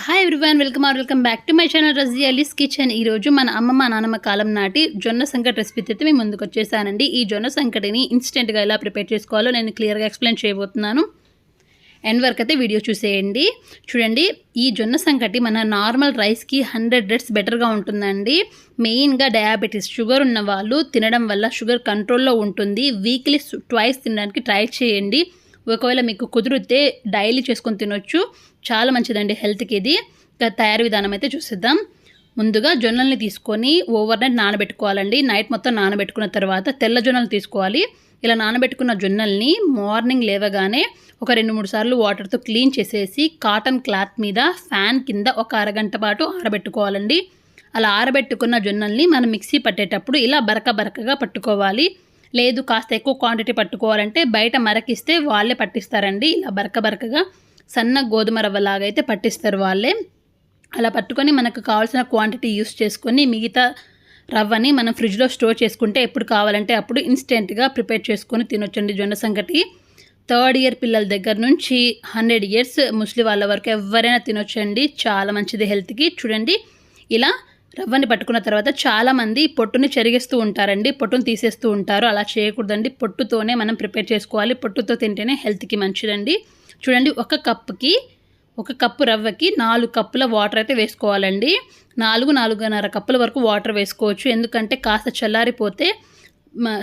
Hi everyone, welcome back to my channel రజియాలీస్ kitchen. ఈరోజు మన అమ్మమ్మ నానమ్మ కాలం నాటి జొన్న సంకటి రెసిపీతో అయితే మేము ముందుకు వచ్చేసానండి. ఈ జొన్న సంకటిని ఇన్స్టెంట్గా ఎలా ప్రిపేర్ చేసుకోవాలో నేను క్లియర్గా ఎక్స్ప్లెయిన్ చేయబోతున్నాను. ఎండ్ వరకు అయితే వీడియో చూసేయండి. చూడండి, ఈ జొన్న సంకటి మన నార్మల్ రైస్కి 100 రెట్స్ బెటర్గా ఉంటుందండి. మెయిన్గా డయాబెటీస్ షుగర్ ఉన్న వాళ్ళు తినడం వల్ల షుగర్ కంట్రోల్లో ఉంటుంది. వీక్లీ 2 తినడానికి ట్రై చేయండి. ఒకవేళ మీకు కుదిరితే డైలీ చేసుకొని తినొచ్చు. చాలా మంచిదండి హెల్త్కి ఇది. తయారీ విధానం అయితే చూసిద్దాం. ముందుగా జొన్నల్ని తీసుకొని ఓవర్ నైట్ నానబెట్టుకోవాలండి. నైట్ మొత్తం నానబెట్టుకున్న తర్వాత తెల్ల జొన్నలు తీసుకోవాలి. ఇలా నానబెట్టుకున్న జొన్నల్ని మార్నింగ్ లేవగానే ఒక 2-3 సార్లు వాటర్తో క్లీన్ చేసేసి కాటన్ క్లాత్ మీద ఫ్యాన్ కింద ఒక అరగంట పాటు ఆరబెట్టుకోవాలండి. అలా ఆరబెట్టుకున్న జొన్నల్ని మనం మిక్సీ పట్టేటప్పుడు ఇలా బరకగా పట్టుకోవాలి. లేదు కాస్త ఎక్కువ క్వాంటిటీ పట్టుకోవాలంటే బయట మరకిస్తే వాళ్ళే పట్టిస్తారండి. ఇలా బరకగా సన్న గోధుమ రవ్వలాగా అయితే పట్టిస్తారు వాళ్ళే. అలా పట్టుకొని మనకు కావాల్సిన క్వాంటిటీ యూస్ చేసుకొని మిగతా రవ్వని మనం ఫ్రిడ్జ్లో స్టోర్ చేసుకుంటే ఎప్పుడు కావాలంటే అప్పుడు ఇన్స్టెంట్గా ప్రిపేర్ చేసుకొని తినొచ్చండి జొన్న సంకటి. 3rd ఇయర్ పిల్లల దగ్గర నుంచి 100 ఇయర్స్ ముసలి వాళ్ళ వరకు ఎవరైనా తినొచ్చండి. చాలా మంచిది హెల్త్కి. చూడండి, ఇలా రవ్వని పట్టుకున్న తర్వాత చాలామంది పొట్టుని చెరిగేస్తూ ఉంటారండి, పొట్టుని తీసేస్తూ ఉంటారు. అలా చేయకూడదండి. పొట్టుతోనే మనం ప్రిపేర్ చేసుకోవాలి. పొట్టుతో తింటేనే హెల్త్కి మంచిదండి. చూడండి, ఒక కప్పు రవ్వకి 4 కప్పుల వాటర్ అయితే వేసుకోవాలండి. 4-4.5 కప్పుల వరకు వాటర్ వేసుకోవచ్చు. ఎందుకంటే కాస్త చల్లారిపోతే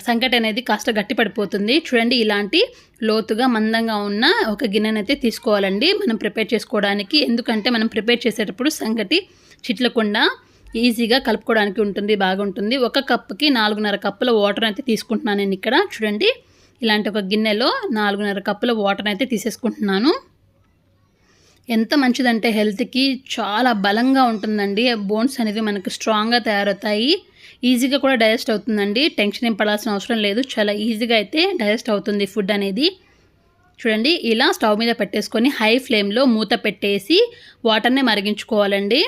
సంకటి అనేది కాస్త గట్టి పడిపోతుంది. చూడండి, ఇలాంటి లోతుగా మందంగా ఉన్న ఒక గిన్నెనైతే తీసుకోవాలండి మనం ప్రిపేర్ చేసుకోవడానికి. ఎందుకంటే మనం ప్రిపేర్ చేసేటప్పుడు సంకటి చిట్లకుండా ఈజీగా కలుపుకోవడానికి ఉంటుంది, బాగుంటుంది. ఒక కప్పుకి 4.5 కప్పుల వాటర్ అయితే తీసుకుంటున్నాను నేను ఇక్కడ. చూడండి, ఇలాంటి ఒక గిన్నెలో 4.5 కప్పుల వాటర్ అయితే తీసేసుకుంటున్నాను. ఎంత మంచిదంటే హెల్త్కి చాలా బలంగా ఉంటుందండి. బోన్స్ అనేవి మనకు స్ట్రాంగ్గా తయారవుతాయి. ఈజీగా కూడా డైజెస్ట్ అవుతుందండి. టెన్షన్ ఏం పడాల్సిన అవసరం లేదు. చాలా ఈజీగా అయితే డైజెస్ట్ అవుతుంది ఫుడ్ అనేది. చూడండి, ఇలా స్టవ్ మీద పెట్టేసుకొని హై ఫ్లేమ్లో మూత పెట్టేసి వాటర్ని మరిగించుకోవాలండి.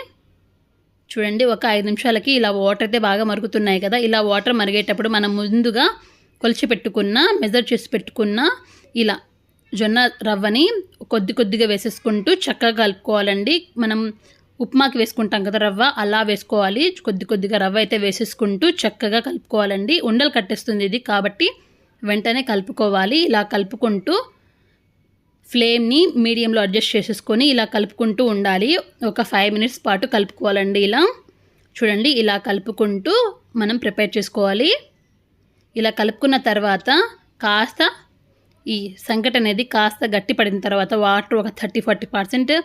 చూడండి, ఒక 5 నిమిషాలకి ఇలా వాటర్ అయితే బాగా మరుగుతున్నాయి కదా. ఇలా వాటర్ మరిగేటప్పుడు మనం ముందుగా మెజర్ చేసి పెట్టుకున్న ఇలా జొన్న రవ్వని కొద్దిగా వేసేసుకుంటూ చక్కగా కలుపుకోవాలండి. మనం ఉప్మాకి వేసుకుంటాం కదా రవ్వ, అలా వేసుకోవాలి. కొద్దిగా రవ్వ అయితే వేసేసుకుంటూ చక్కగా కలుపుకోవాలండి. ఉండలు కట్టేస్తుంది ఇది, కాబట్టి వెంటనే కలుపుకోవాలి. ఇలా కలుపుకుంటూ ఫ్లేమ్ని మీడియంలో అడ్జస్ట్ చేసేసుకొని ఇలా కలుపుకుంటూ ఉండాలి. ఒక 5 మినిట్స్ పాటు కలుపుకోవాలండి. ఇలా చూడండి, ఇలా కలుపుకుంటూ మనం ప్రిపేర్ చేసుకోవాలి. ఇలా కలుపుకున్న తర్వాత కాస్త ఈ సంకటి అనేది కాస్త గట్టి పడిన తర్వాత వాటర్ ఒక 30-40%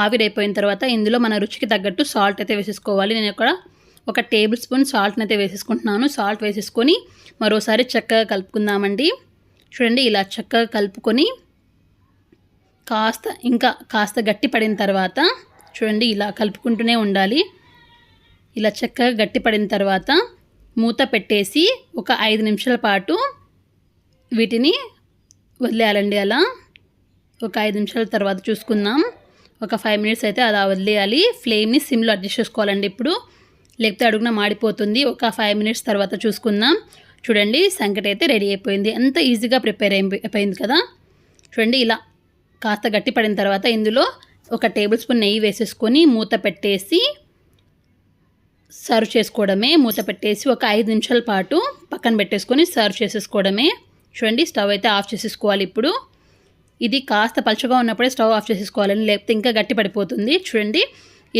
ఆవిరైపోయిన తర్వాత ఇందులో మన రుచికి తగ్గట్టు సాల్ట్ అయితే వేసేసుకోవాలి. నేను ఇక్కడ ఒక టేబుల్ స్పూన్ సాల్ట్ని అయితే వేసేసుకుంటున్నాను. సాల్ట్ వేసేసుకొని మరోసారి చక్కగా కలుపుకుందామండి. చూడండి, ఇలా చక్కగా కలుపుకొని కాస్త గట్టి పడిన తర్వాత చూడండి, ఇలా కలుపుకుంటూనే ఉండాలి. ఇలా చక్కగా గట్టి పడిన తర్వాత మూత పెట్టేసి ఒక 5 నిమిషాల పాటు వీటిని వదిలేయాలండి. అలా ఒక 5 నిమిషాల తర్వాత చూసుకుందాం. ఒక 5 మినిట్స్ అయితే అలా వదిలేయాలి. ఫ్లేమ్ని సిమ్లో అడ్జస్ట్ చేసుకోవాలండి ఇప్పుడు, లేకపోతే అడుగున మాడిపోతుంది. ఒక 5 మినిట్స్ తర్వాత చూసుకుందాం. చూడండి, సంకటి అయితే రెడీ అయిపోయింది. ఎంత ఈజీగా ప్రిపేర్ అయిపోయింది కదా. చూడండి, ఇలా కాస్త గట్టి పడిన తర్వాత ఇందులో ఒక టేబుల్ స్పూన్ నెయ్యి వేసేసుకొని మూత పెట్టేసి సర్వ్ చేసుకోవడమే. మూత పెట్టేసి ఒక 5 నిమిషాల పాటు పక్కన పెట్టేసుకొని సర్వ్ చేసేసుకోవడమే. చూడండి, స్టవ్ అయితే ఆఫ్ చేసేసుకోవాలి. ఇప్పుడు ఇది కాస్త పలుచగా ఉన్నప్పుడే స్టవ్ ఆఫ్ చేసేసుకోవాలని, లేకపోతే ఇంకా గట్టి పడిపోతుంది. చూడండి,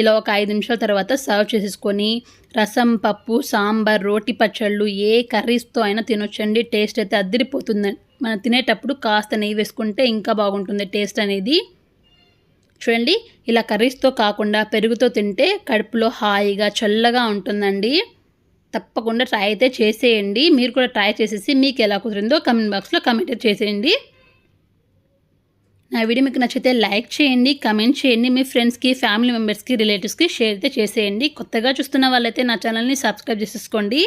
ఇలా ఒక 5 నిమిషాల తర్వాత సర్వ్ చేసేసుకొని రసం, పప్పు, సాంబార్, రోటి పచ్చళ్ళు ఏ కర్రీస్తో అయినా తినొచ్చండి. టేస్ట్ అయితే అదిరిపోతుంది. మనం తినేటప్పుడు కాస్త నెయ్యి వేసుకుంటే ఇంకా బాగుంటుంది టేస్ట్ అనేది. చూడండి, ఇలా కర్రీస్తో కాకుండా పెరుగుతో తింటే కడుపులో హాయిగా చల్లగా ఉంటుందండి. తప్పకుండా ట్రై అయితే చేసేయండి. మీరు కూడా ట్రై చేసేసి మీకు ఎలా కుదిరిందో కమెంట్ బాక్స్లో కమెంట్ చేసేయండి. నా వీడియో మీకు నచ్చితే లైక్ చేయండి, కమెంట్ చేయండి. మీ ఫ్రెండ్స్కి, ఫ్యామిలీ మెంబర్స్కి, రిలేటివ్స్కి షేర్ అయితే చేసేయండి. కొత్తగా చూస్తున్న వాళ్ళైతే నా ఛానల్ని సబ్స్క్రైబ్ చేసేసుకోండి.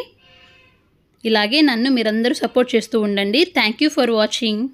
ఇలాగే నన్ను మీరందరూ సపోర్ట్ చేస్తూ ఉండండి. Thank you for watching.